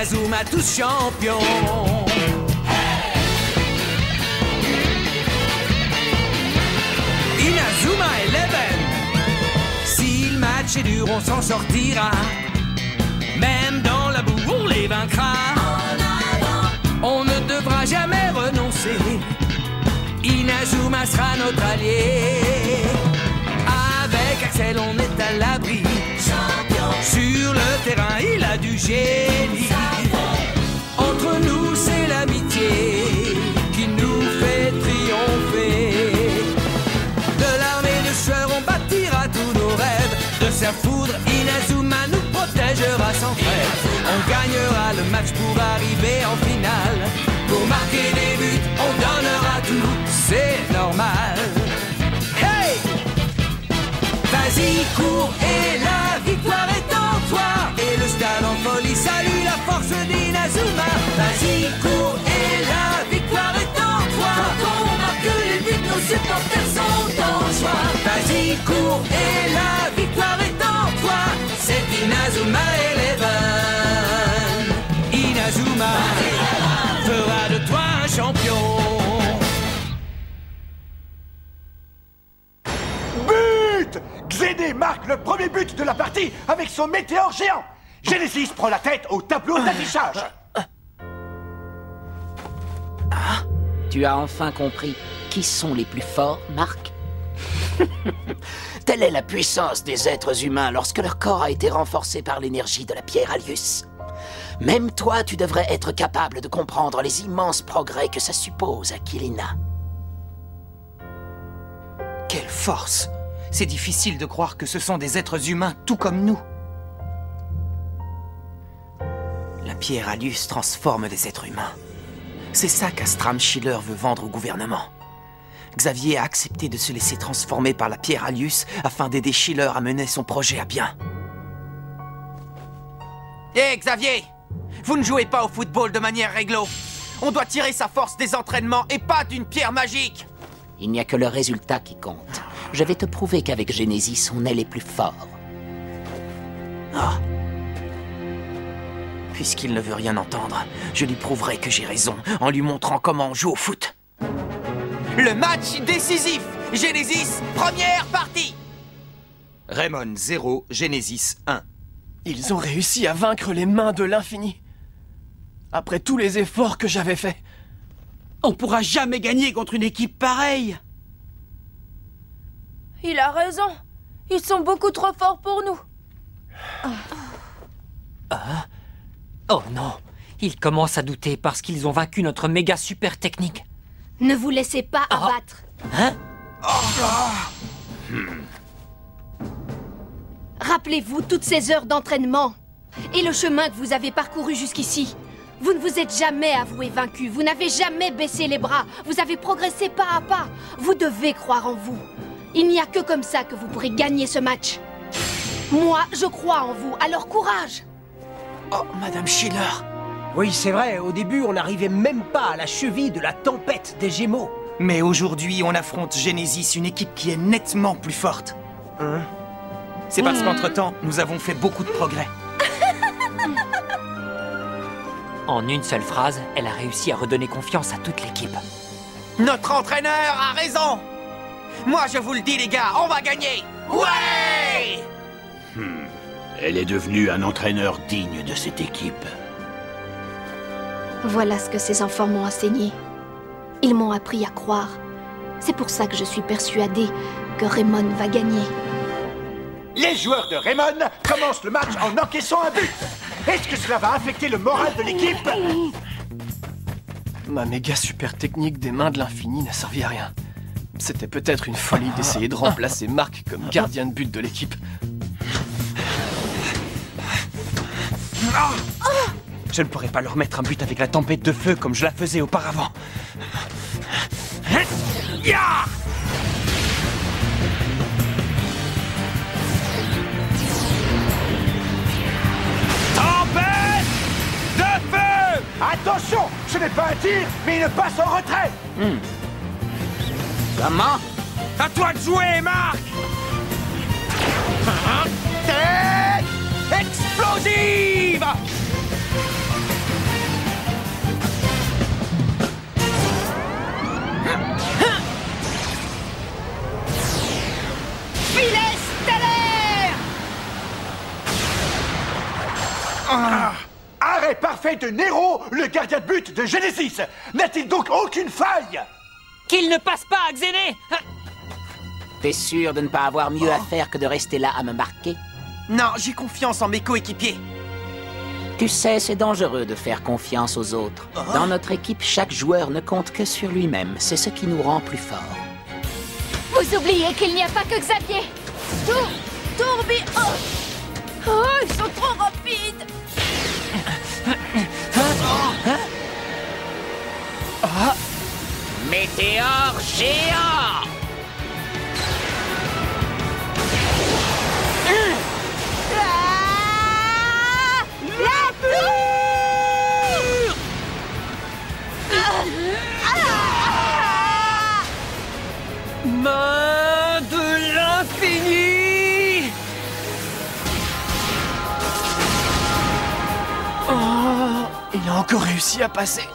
Inazuma tous champions. Inazuma Eleven. Si le match est dur, on s'en sortira. Même dans la boue, on les vaincra. On ne devra jamais renoncer. Inazuma sera notre allié. Avec Axel, on est à l'abri. Sur le terrain, il a du génie. Entre nous, c'est l'amitié qui nous fait triompher. De l'armée de sueur, on bâtira tous nos rêves. De sa foudre, Inazuma nous protégera sans frais. On gagnera le match pour arriver en finale. Pour marquer des buts, on donnera tout, c'est normal. Hey! Vas-y, cours et la victoire est en toi. Et le stade en folie salue la force d'Inazuma. Vas-y, cours et la victoire est en toi. Quand on marque les buts, nos supporters sont en joie. Vas-y, cours et la victoire est en toi. C'est Inazuma Eleven. Inazuma fera de toi un champion. Xéné marque le premier but de la partie avec son météore géant. Genesis prend la tête au tableau d'affichage. Ah, tu as enfin compris qui sont les plus forts, Marc? Telle est la puissance des êtres humains lorsque leur corps a été renforcé par l'énergie de la pierre Alius. Même toi, tu devrais être capable de comprendre les immenses progrès que ça suppose, Aquilina. Quelle force! C'est difficile de croire que ce sont des êtres humains tout comme nous. La pierre Alius transforme les êtres humains. C'est ça qu'Astram Schiller veut vendre au gouvernement. Xavier a accepté de se laisser transformer par la pierre Alius afin d'aider Schiller à mener son projet à bien. Hé, Xavier! Vous ne jouez pas au football de manière réglo. On doit tirer sa force des entraînements et pas d'une pierre magique. Il n'y a que le résultat qui compte. Je vais te prouver qu'avec Genesis, on est les plus forts. Ah. Puisqu'il ne veut rien entendre, je lui prouverai que j'ai raison en lui montrant comment on joue au foot. Le match décisif! Genesis, première partie! Raymond 0, Genesis 1. Ils ont réussi à vaincre les mains de l'infini. Après tous les efforts que j'avais faits. On pourra jamais gagner contre une équipe pareille. Il a raison. Ils sont beaucoup trop forts pour nous. Oh non, ils commencent à douter parce qu'ils ont vaincu notre méga super technique. Ne vous laissez pas abattre. Hein? Rappelez-vous toutes ces heures d'entraînement et le chemin que vous avez parcouru jusqu'ici. Vous ne vous êtes jamais avoué vaincu, vous n'avez jamais baissé les bras, vous avez progressé pas à pas. Vous devez croire en vous. Il n'y a que comme ça que vous pourrez gagner ce match. Moi, je crois en vous, alors courage! Oh, Madame Schiller. Oui, c'est vrai, au début, on n'arrivait même pas à la cheville de la tempête des Gémeaux. Mais aujourd'hui, on affronte Genesis, une équipe qui est nettement plus forte. Hein? C'est parce qu'entre-temps, nous avons fait beaucoup de progrès. En une seule phrase, elle a réussi à redonner confiance à toute l'équipe. Notre entraîneur a raison! Moi, je vous le dis, les gars, on va gagner! Ouais! Elle est devenue un entraîneur digne de cette équipe. Voilà ce que ces enfants m'ont enseigné. Ils m'ont appris à croire. C'est pour ça que je suis persuadée que Raymond va gagner. Les joueurs de Raymond commencent le match en encaissant un but. Est-ce que cela va affecter le moral de l'équipe? Ma méga super technique des mains de l'infini n'a servi à rien. C'était peut-être une folie d'essayer de remplacer Marc comme gardien de but de l'équipe. Je ne pourrais pas leur mettre un but avec la tempête de feu comme je la faisais auparavant. Tempête de feu! Attention, ce n'est pas un tir, mais une passe en retrait. Comment? À toi de jouer, Marc! Tête explosive! fait de Nero le gardien de but de Genesis? N'a-t-il donc aucune faille? Qu'il ne passe pas à Xéné! T'es sûr de ne pas avoir mieux à faire que de rester là à me marquer? Non, j'ai confiance en mes coéquipiers. Tu sais, c'est dangereux de faire confiance aux autres. Dans notre équipe, chaque joueur ne compte que sur lui-même. C'est ce qui nous rend plus forts. Vous oubliez qu'il n'y a pas que Xavier. Oh, ils sont trop rapides. Météore géant! Main de l'infini! Oh, il a encore réussi à passer.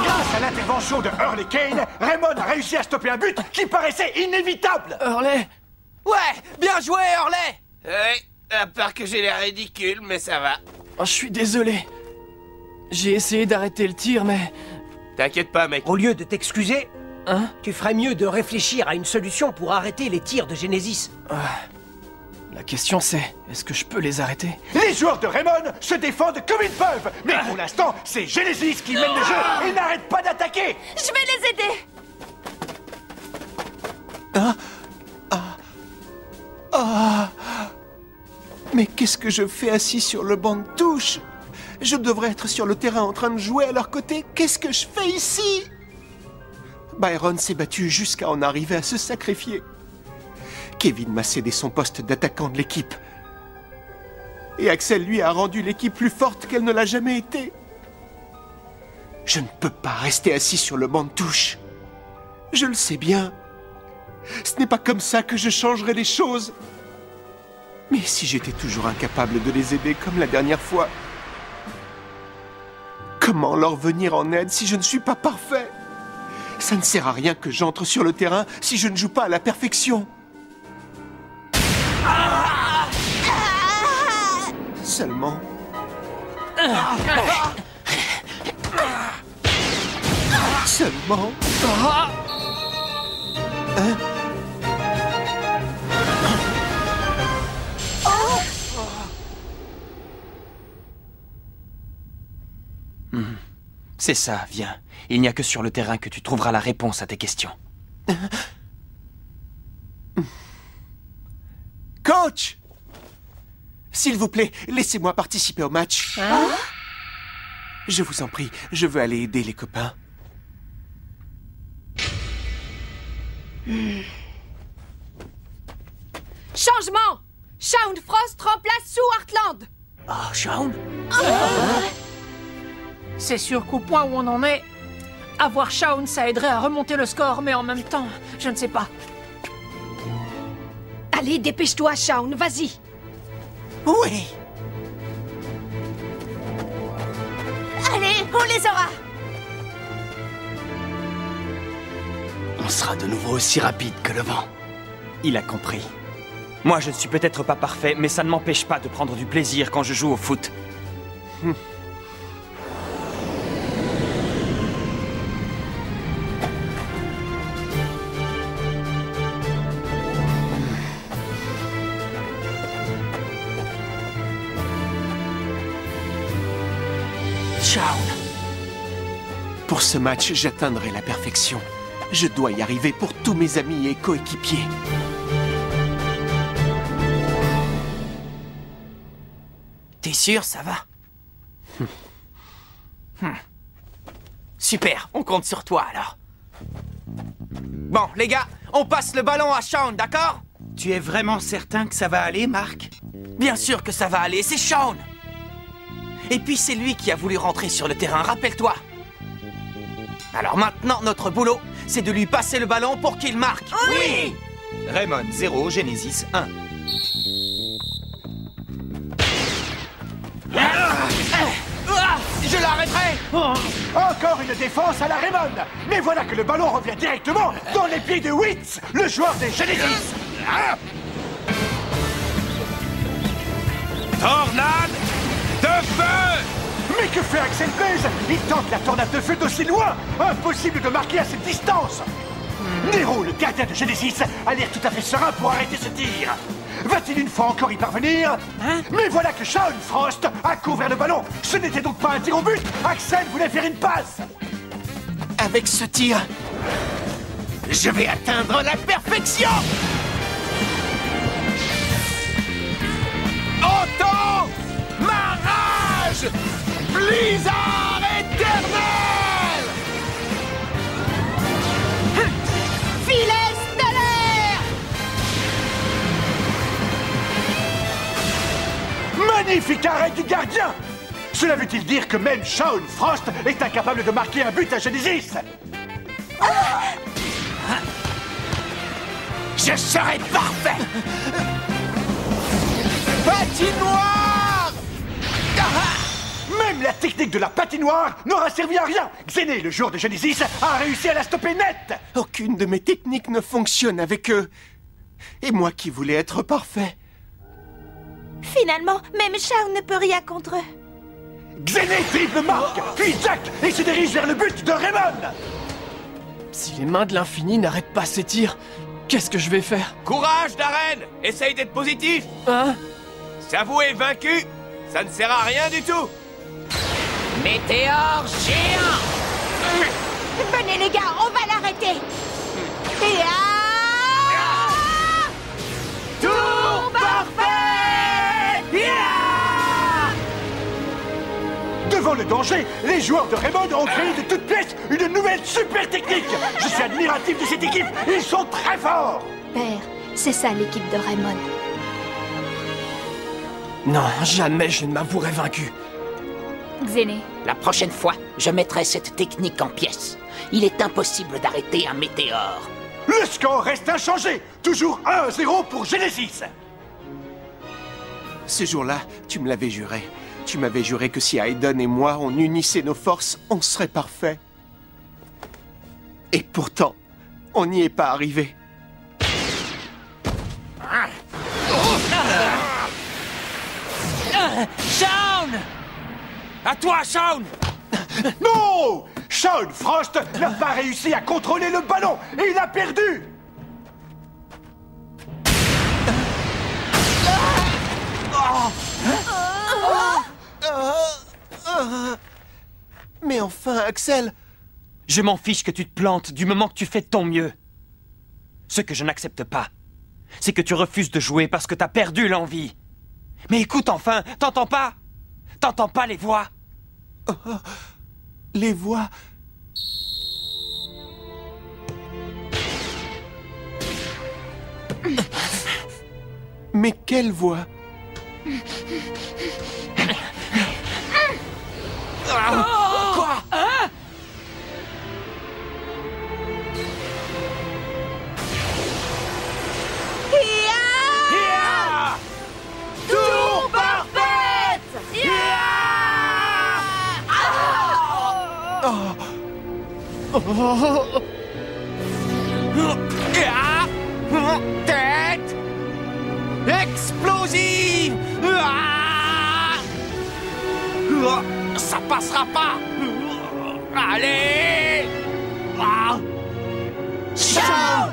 Grâce à l'intervention de Hurley Kane, Raymond a réussi à stopper un but qui paraissait inévitable. Hurley! Ouais, bien joué, Hurley! Oui, à part que j'ai l'air ridicule, mais ça va. Oh, je suis désolé. J'ai essayé d'arrêter le tir, mais... T'inquiète pas, mec. Au lieu de t'excuser, Hein? tu ferais mieux de réfléchir à une solution pour arrêter les tirs de Genesis. La question c'est, est-ce que je peux les arrêter? Les joueurs de Raymond se défendent comme ils peuvent. Mais pour l'instant, c'est Genesis qui mène le jeu et n'arrête pas d'attaquer. Je vais les aider. Mais qu'est-ce que je fais assis sur le banc de touche? Je devrais être sur le terrain en train de jouer à leur côté. Qu'est-ce que je fais ici? Byron s'est battu jusqu'à en arriver à se sacrifier. Kevin m'a cédé son poste d'attaquant de l'équipe. Et Axel, lui, a rendu l'équipe plus forte qu'elle ne l'a jamais été. Je ne peux pas rester assis sur le banc de touche. Je le sais bien. Ce n'est pas comme ça que je changerai les choses. Mais si j'étais toujours incapable de les aider comme la dernière fois, comment leur venir en aide si je ne suis pas parfait? Ça ne sert à rien que j'entre sur le terrain si je ne joue pas à la perfection. Seulement... Seulement... Hein? C'est ça, viens. Il n'y a que sur le terrain que tu trouveras la réponse à tes questions. Coach! S'il vous plaît, laissez-moi participer au match. Je vous en prie, je veux aller aider les copains. Changement. Shaun Frost remplace Sue Heartland. Oh, Shaun? C'est sûr qu'au point où on en est, avoir Shaun, ça aiderait à remonter le score, mais en même temps, je ne sais pas. Allez, dépêche-toi, Shaun, vas-y. Oui! Allez, on les aura. On sera de nouveau aussi rapide que le vent. Il a compris. Moi, je ne suis peut-être pas parfait, mais ça ne m'empêche pas de prendre du plaisir quand je joue au foot. Shaun. Pour ce match, j'atteindrai la perfection. Je dois y arriver pour tous mes amis et coéquipiers. T'es sûr, ça va? Super, on compte sur toi alors. Bon, les gars, on passe le ballon à Shaun, d'accord? Tu es vraiment certain que ça va aller, Marc? Bien sûr que ça va aller, c'est Shaun! Et puis c'est lui qui a voulu rentrer sur le terrain, rappelle-toi. Alors maintenant, notre boulot, c'est de lui passer le ballon pour qu'il marque. Oui! Raymond 0, Genesis 1. Je l'arrêterai! Encore une défense à la Raymond. Mais voilà que le ballon revient directement dans les pieds de Witz, le joueur des Genesis. Tornade de feu! Mais que fait Axel Blaze? Il tente la tornade de feu d'aussi loin! Impossible de marquer à cette distance! Nero, le gardien de Genesis, a l'air tout à fait serein pour arrêter ce tir. Va-t-il une fois encore y parvenir? Mais voilà que Shaun Frost accourt vers le ballon. Ce n'était donc pas un tir au but. Axel voulait faire une passe. Avec ce tir, je vais atteindre la perfection! Entends ma rage! Blizzard éternel! Filet stellaire! Magnifique arrêt du gardien! Cela veut-il dire que même Shaun Frost est incapable de marquer un but à Genesis? Je serai parfait! Patinoire! Même la technique de la patinoire n'aura servi à rien. Xené, le joueur de Genesis, a réussi à la stopper net. Aucune de mes techniques ne fonctionne avec eux. Et moi qui voulais être parfait. Finalement, même Shaun ne peut rien contre eux. Xené dribble Mark, puis Jack, et se dirige vers le but de Raymond. Si les mains de l'infini n'arrêtent pas ces tirs, qu'est-ce que je vais faire? Courage, Darren! Essaye d'être positif! Hein? S'avouer vaincu, ça ne sert à rien du tout! Météore géant! Venez les gars, on va l'arrêter. Et Tour parfait! Devant le danger, les joueurs de Raymond ont créé de toutes pièces une nouvelle super technique. Je suis admiratif de cette équipe, ils sont très forts. Père, c'est ça l'équipe de Raymond. Non, jamais je ne m'avouerai vaincu. Xené. La prochaine fois, je mettrai cette technique en pièces. Il est impossible d'arrêter un météore. Le score reste inchangé. Toujours 1-0 pour Genesis. Ce jour-là, tu me l'avais juré. Tu m'avais juré que si Aiden et moi, on unissait nos forces, on serait parfait. Et pourtant, on n'y est pas arrivé. Shaun! À toi, Shaun! Non! Shaun Frost n'a pas réussi à contrôler le ballon et il a perdu! Mais enfin, Axel... Je m'en fiche que tu te plantes du moment que tu fais de ton mieux. Ce que je n'accepte pas, c'est que tu refuses de jouer parce que t'as perdu l'envie. Mais écoute enfin, t'entends pas? T'entends pas les voix? Les voix... Mais quelle voix? Quoi? Hein? Tour parfait! Tête explosive! Ça passera pas! Allez! Shaun!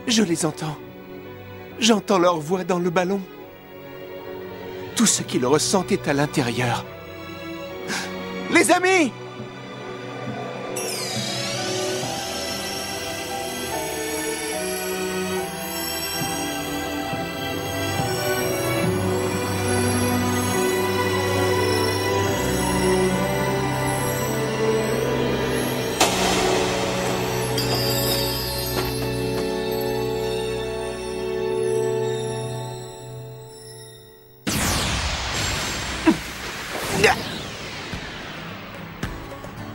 Je les entends. J'entends leur voix dans le ballon. Tout ce qu'ils ressentent est à l'intérieur. Les amis!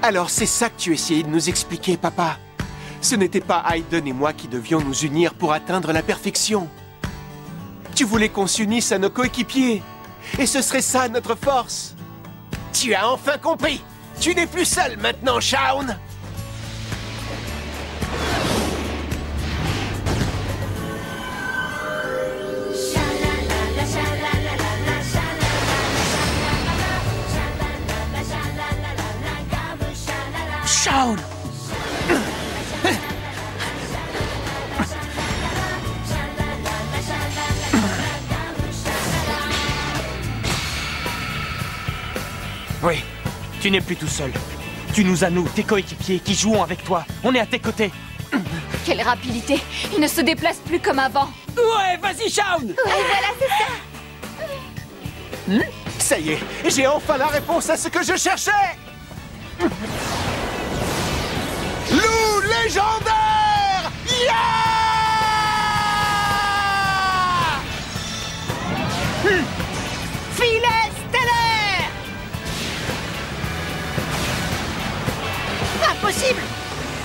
Alors c'est ça que tu essayais de nous expliquer, papa. Ce n'était pas Aiden et moi qui devions nous unir pour atteindre la perfection. Tu voulais qu'on s'unisse à nos coéquipiers. Et ce serait ça notre force. Tu as enfin compris. Tu n'es plus seul maintenant, Shaun. Shaun! Oui, tu n'es plus tout seul. Tu nous as, nous, tes coéquipiers, qui jouons avec toi. On est à tes côtés. Quelle rapidité! Il ne se déplace plus comme avant. Ouais, vas-y, Shaun! Et voilà, c'est ça. Ça y est, j'ai enfin la réponse à ce que je cherchais. Loup légendaire! Yeah! Filet stellaire! Impossible!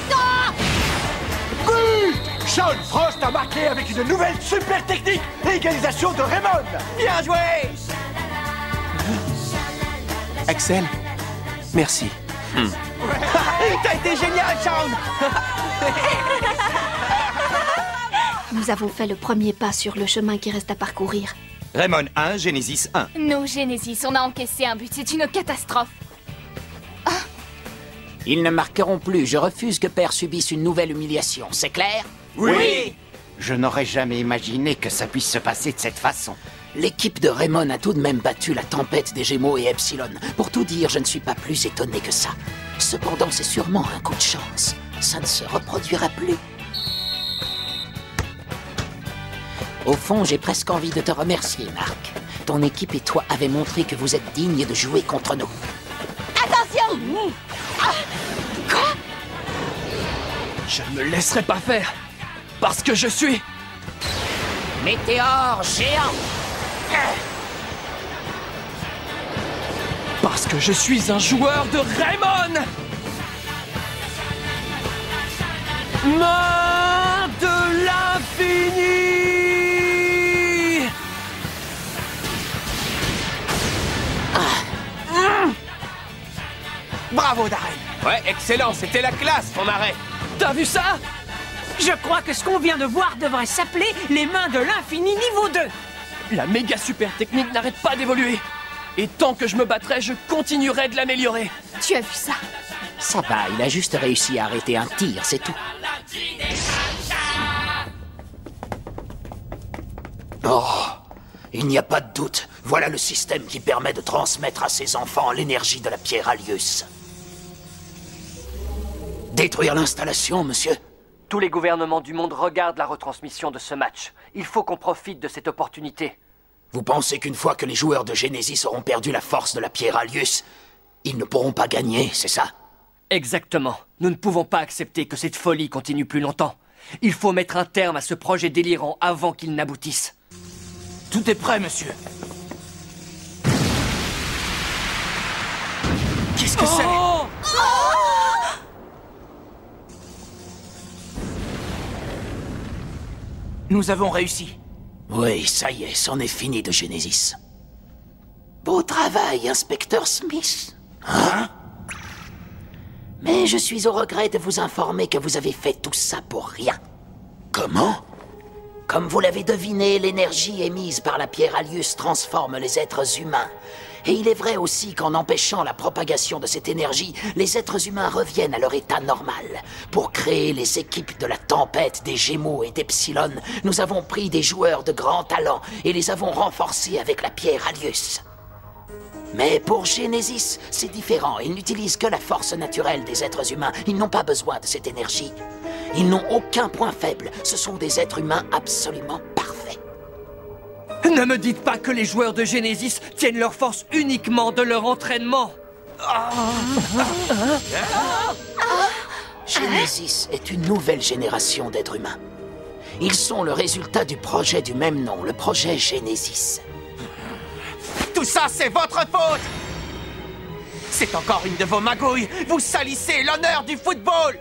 Non! Oui! Shaun Frost a marqué avec une nouvelle super technique! Égalisation de Raymond! Bien joué! Axel, merci. T'as été génial, Shaun! Nous avons fait le premier pas sur le chemin qui reste à parcourir. Raymond 1, Genesis 1. Nous, Genesis, on a encaissé un but. C'est une catastrophe. Ils ne marqueront plus. Je refuse que Père subisse une nouvelle humiliation. C'est clair? Oui! Je n'aurais jamais imaginé que ça puisse se passer de cette façon. L'équipe de Raymond a tout de même battu la tempête des Gémeaux et Epsilon. Pour tout dire, je ne suis pas plus étonné que ça. Cependant, c'est sûrement un coup de chance. Ça ne se reproduira plus. Au fond, j'ai presque envie de te remercier, Marc. Ton équipe et toi avez montré que vous êtes dignes de jouer contre nous. Attention! Quoi? Je ne me laisserai pas faire. Parce que je suis... Météore géant! Parce que je suis un joueur de Raymond! Main de l'infini! Bravo, Darren! Ouais, excellent, c'était la classe, ton arrêt. T'as vu ça? Je crois que ce qu'on vient de voir devrait s'appeler les mains de l'infini niveau 2. La méga super technique n'arrête pas d'évoluer. Et tant que je me battrai, je continuerai de l'améliorer. Tu as vu ça? Ça va, il a juste réussi à arrêter un tir, c'est tout. Oh, il n'y a pas de doute. Voilà le système qui permet de transmettre à ses enfants l'énergie de la pierre Alius. Détruire l'installation, monsieur? Tous les gouvernements du monde regardent la retransmission de ce match. Il faut qu'on profite de cette opportunité. Vous pensez qu'une fois que les joueurs de Genesis auront perdu la force de la pierre Alius, ils ne pourront pas gagner, c'est ça? Exactement. Nous ne pouvons pas accepter que cette folie continue plus longtemps. Il faut mettre un terme à ce projet délirant avant qu'il n'aboutisse. Tout est prêt, monsieur. Qu'est-ce que c'est? Nous avons réussi. Oui, ça y est, c'en est fini de Genesis. Beau travail, inspecteur Smith. Hein? Mais je suis au regret de vous informer que vous avez fait tout ça pour rien. Comment? Comme vous l'avez deviné, l'énergie émise par la pierre Alius transforme les êtres humains. Et il est vrai aussi qu'en empêchant la propagation de cette énergie, les êtres humains reviennent à leur état normal. Pour créer les équipes de la tempête, des Gémeaux et d'Epsilon, nous avons pris des joueurs de grand talent et les avons renforcés avec la pierre Alius. Mais pour Genesis, c'est différent. Ils n'utilisent que la force naturelle des êtres humains. Ils n'ont pas besoin de cette énergie. Ils n'ont aucun point faible. Ce sont des êtres humains absolument parfaits. Ne me dites pas que les joueurs de Genesis tiennent leur force uniquement de leur entraînement. Genesis est une nouvelle génération d'êtres humains. Ils sont le résultat du projet du même nom, le projet Genesis. Tout ça, c'est votre faute! C'est encore une de vos magouilles! Vous salissez l'honneur du football!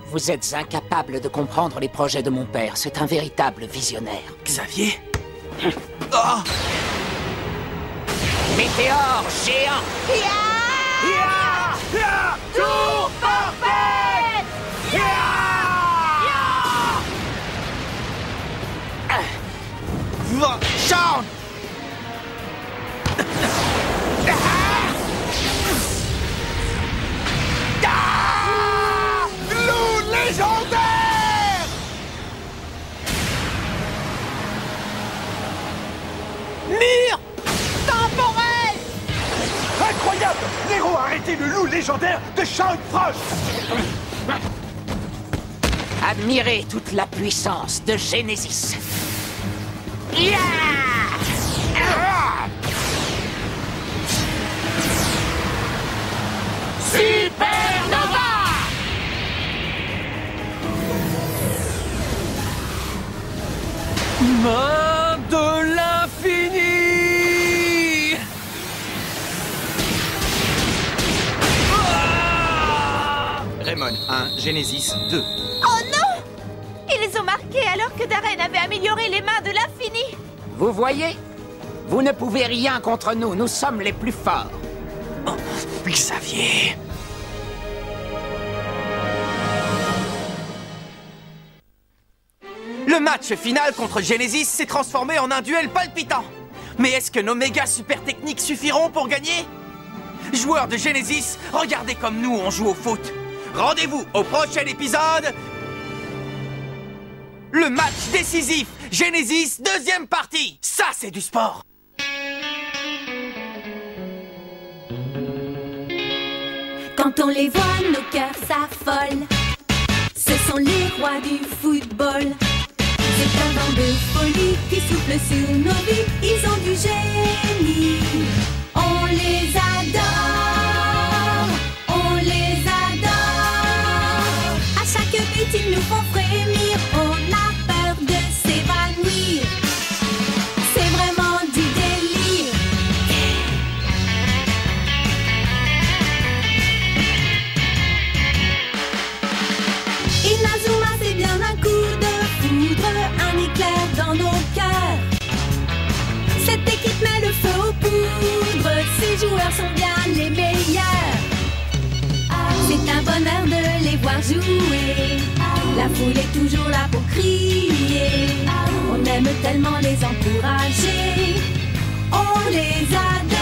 Vous êtes incapable de comprendre les projets de mon père. C'est un véritable visionnaire. Xavier? Oh! Météore géant! Tour parfait! Shaun! C'était le loup légendaire de Shaun Frost. Admirez toute la puissance de Genesis. Yeah! Supernova! Main de l'infini! Raymond 1, Genesis 2. Oh non! Ils les ont marqués alors que Darren avait amélioré les mains de l'infini. Vous voyez? Vous ne pouvez rien contre nous, nous sommes les plus forts. Oh, Xavier. Le match final contre Genesis s'est transformé en un duel palpitant. Mais est-ce que nos méga super techniques suffiront pour gagner? Joueurs de Genesis, regardez comme nous on joue au foot. Rendez-vous au prochain épisode. Le match décisif, Genesis, deuxième partie. Ça, c'est du sport. Quand on les voit, nos cœurs s'affolent. Ce sont les rois du football. C'est un vent de folie qui souffle sur nos vies. Ils ont du génie. On les adore. On les adore. À chaque but, ils nous font frémir. On a peur de s'évanouir. C'est vraiment du délire. Inazuma, c'est bien un coup de foudre, un éclair dans nos cœurs. Cette équipe met le feu aux poudres, ces joueurs sont bien les meilleurs. C'est un bonheur de les voir jouer, la foule est toujours là pour crier. On aime tellement les encourager, on les adore.